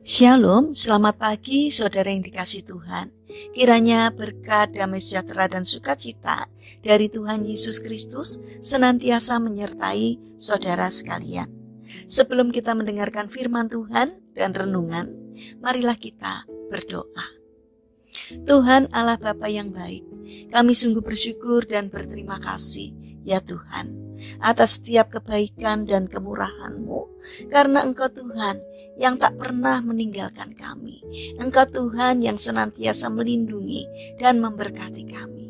Shalom, selamat pagi saudara yang dikasihi Tuhan. Kiranya berkat, damai sejahtera dan sukacita dari Tuhan Yesus Kristus senantiasa menyertai saudara sekalian. Sebelum kita mendengarkan firman Tuhan dan renungan, marilah kita berdoa. Tuhan Allah Bapa yang baik, kami sungguh bersyukur dan berterima kasih ya Tuhan atas setiap kebaikan dan kemurahan-Mu, karena Engkau Tuhan yang tak pernah meninggalkan kami. Engkau Tuhan yang senantiasa melindungi dan memberkati kami.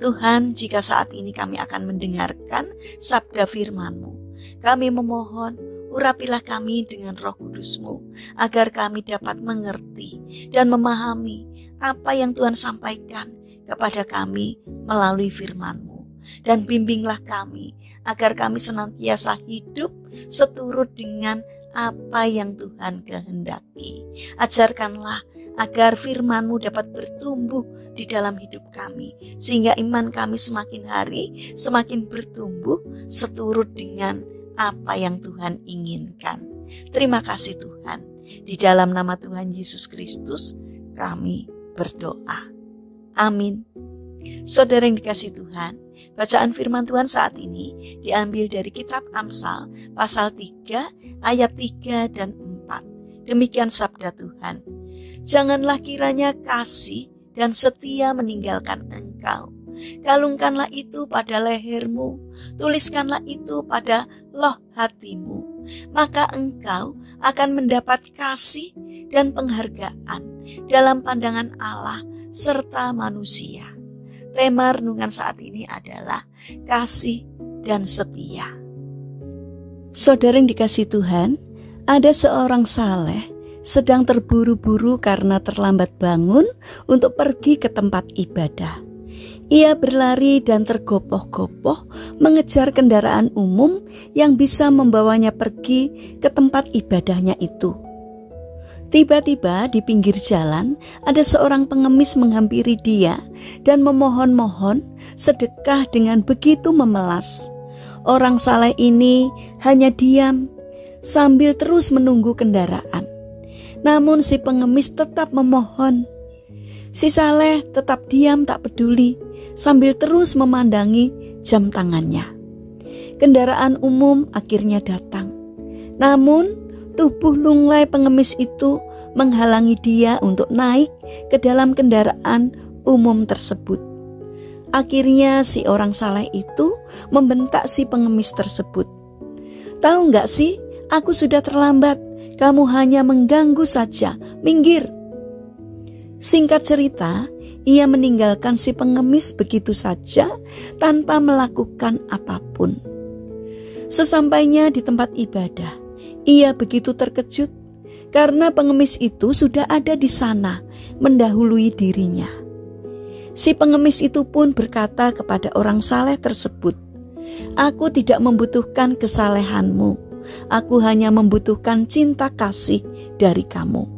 Tuhan, jika saat ini kami akan mendengarkan sabda firman-Mu, kami memohon urapilah kami dengan Roh Kudus-Mu, agar kami dapat mengerti dan memahami apa yang Tuhan sampaikan kepada kami melalui firman-Mu. Dan bimbinglah kami agar kami senantiasa hidup seturut dengan apa yang Tuhan kehendaki. Ajarkanlah agar firman-Mu dapat bertumbuh di dalam hidup kami, sehingga iman kami semakin hari semakin bertumbuh seturut dengan apa yang Tuhan inginkan. Terima kasih Tuhan. Di dalam nama Tuhan Yesus Kristus kami berdoa. Amin. Saudara yang dikasihi Tuhan, bacaan firman Tuhan saat ini diambil dari kitab Amsal pasal 3 ayat 3 dan 4. Demikian sabda Tuhan. Janganlah kiranya kasih dan setia meninggalkan engkau. Kalungkanlah itu pada lehermu, tuliskanlah itu pada loh hatimu. Maka engkau akan mendapat kasih dan penghargaan dalam pandangan Allah serta manusia. Tema renungan saat ini adalah kasih dan setia. Saudara yang dikasihi Tuhan, ada seorang saleh sedang terburu-buru karena terlambat bangun untuk pergi ke tempat ibadah. Ia berlari dan tergopoh-gopoh mengejar kendaraan umum yang bisa membawanya pergi ke tempat ibadahnya itu. Tiba-tiba di pinggir jalan ada seorang pengemis menghampiri dia dan memohon-mohon sedekah dengan begitu memelas. Orang saleh ini hanya diam sambil terus menunggu kendaraan. Namun si pengemis tetap memohon. Si saleh tetap diam tak peduli sambil terus memandangi jam tangannya. Kendaraan umum akhirnya datang. Namun tubuh lunglai pengemis itu menghalangi dia untuk naik ke dalam kendaraan umum tersebut. Akhirnya si orang saleh itu membentak si pengemis tersebut. Tahu gak sih, aku sudah terlambat, kamu hanya mengganggu saja, minggir. Singkat cerita, ia meninggalkan si pengemis begitu saja tanpa melakukan apapun. Sesampainya di tempat ibadah, ia begitu terkejut karena pengemis itu sudah ada di sana mendahului dirinya. Si pengemis itu pun berkata kepada orang saleh tersebut, "Aku tidak membutuhkan kesalehanmu, aku hanya membutuhkan cinta kasih dari kamu."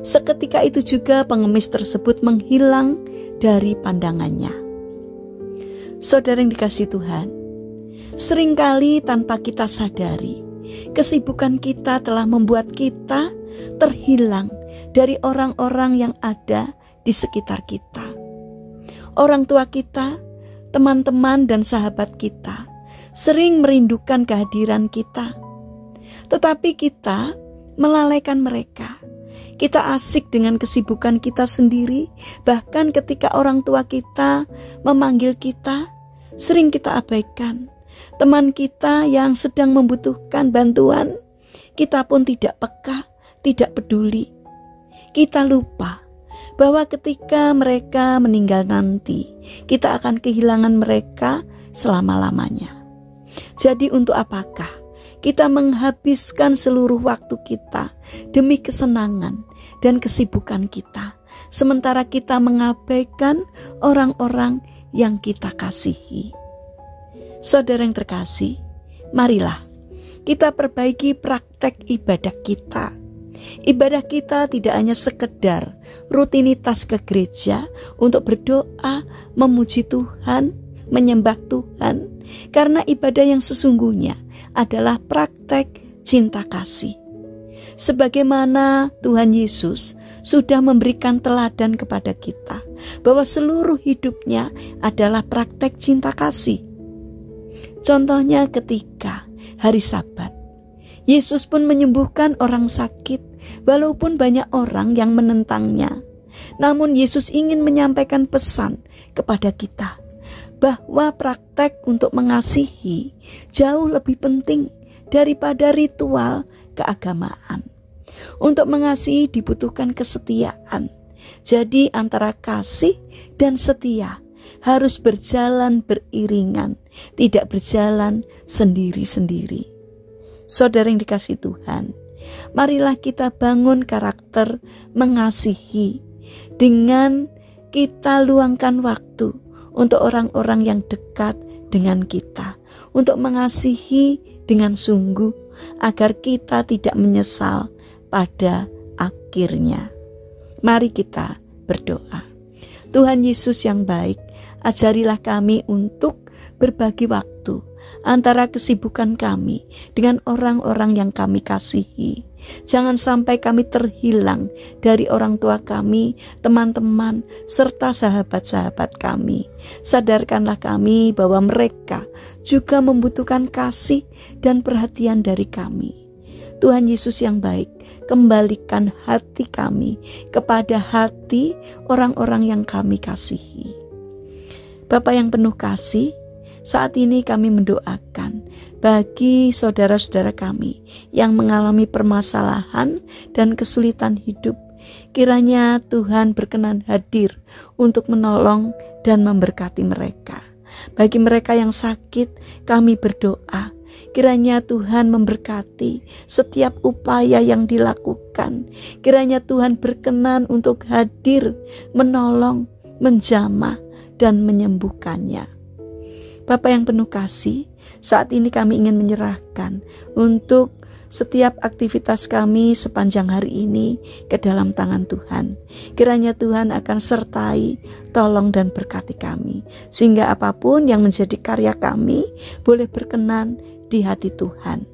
Seketika itu juga pengemis tersebut menghilang dari pandangannya. Saudara yang dikasihi Tuhan, seringkali tanpa kita sadari, kesibukan kita telah membuat kita terhilang dari orang-orang yang ada di sekitar kita. Orang tua kita, teman-teman dan sahabat kita sering merindukan kehadiran kita. Tetapi kita melalaikan mereka. Kita asik dengan kesibukan kita sendiri, bahkan ketika orang tua kita memanggil kita, sering kita abaikan. Teman kita yang sedang membutuhkan bantuan, kita pun tidak peka, tidak peduli. Kita lupa bahwa ketika mereka meninggal nanti, kita akan kehilangan mereka selama-lamanya. Jadi untuk apakah kita menghabiskan seluruh waktu kita demi kesenangan dan kesibukan kita, sementara kita mengabaikan orang-orang yang kita kasihi? Saudara yang terkasih, marilah kita perbaiki praktek ibadah kita. Ibadah kita tidak hanya sekedar rutinitas ke gereja untuk berdoa, memuji Tuhan, menyembah Tuhan, karena ibadah yang sesungguhnya adalah praktek cinta kasih. Sebagaimana Tuhan Yesus sudah memberikan teladan kepada kita bahwa seluruh hidupnya adalah praktek cinta kasih. Contohnya ketika hari Sabat, Yesus pun menyembuhkan orang sakit walaupun banyak orang yang menentangnya. Namun Yesus ingin menyampaikan pesan kepada kita bahwa praktek untuk mengasihi jauh lebih penting daripada ritual keagamaan. Untuk mengasihi dibutuhkan kesetiaan. Jadi antara kasih dan setia harus berjalan beriringan, tidak berjalan sendiri-sendiri. Saudara yang dikasihi Tuhan, marilah kita bangun karakter mengasihi dengan kita luangkan waktu untuk orang-orang yang dekat dengan kita, untuk mengasihi dengan sungguh agar kita tidak menyesal pada akhirnya. Mari kita berdoa. Tuhan Yesus yang baik, ajarilah kami untuk berbagi waktu antara kesibukan kami dengan orang-orang yang kami kasihi. Jangan sampai kami terhilang dari orang tua kami, teman-teman, serta sahabat-sahabat kami. Sadarkanlah kami bahwa mereka juga membutuhkan kasih dan perhatian dari kami. Tuhan Yesus yang baik, kembalikan hati kami kepada hati orang-orang yang kami kasihi. Bapa yang penuh kasih, saat ini kami mendoakan bagi saudara-saudara kami yang mengalami permasalahan dan kesulitan hidup. Kiranya Tuhan berkenan hadir untuk menolong dan memberkati mereka. Bagi mereka yang sakit, kami berdoa kiranya Tuhan memberkati setiap upaya yang dilakukan. Kiranya Tuhan berkenan untuk hadir, menolong, menjamah, dan menyembuhkannya. Bapa yang penuh kasih, saat ini kami ingin menyerahkan untuk setiap aktivitas kami sepanjang hari ini ke dalam tangan Tuhan. Kiranya Tuhan akan sertai, tolong dan berkati kami, sehingga apapun yang menjadi karya kami boleh berkenan di hati Tuhan.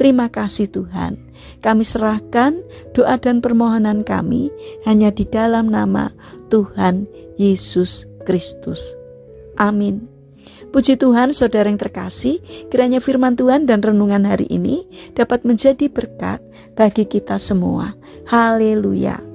Terima kasih Tuhan. Kami serahkan doa dan permohonan kami hanya di dalam nama Tuhan Yesus Kristus. Amin. Puji Tuhan, saudara yang terkasih, kiranya firman Tuhan dan renungan hari ini dapat menjadi berkat bagi kita semua. Haleluya.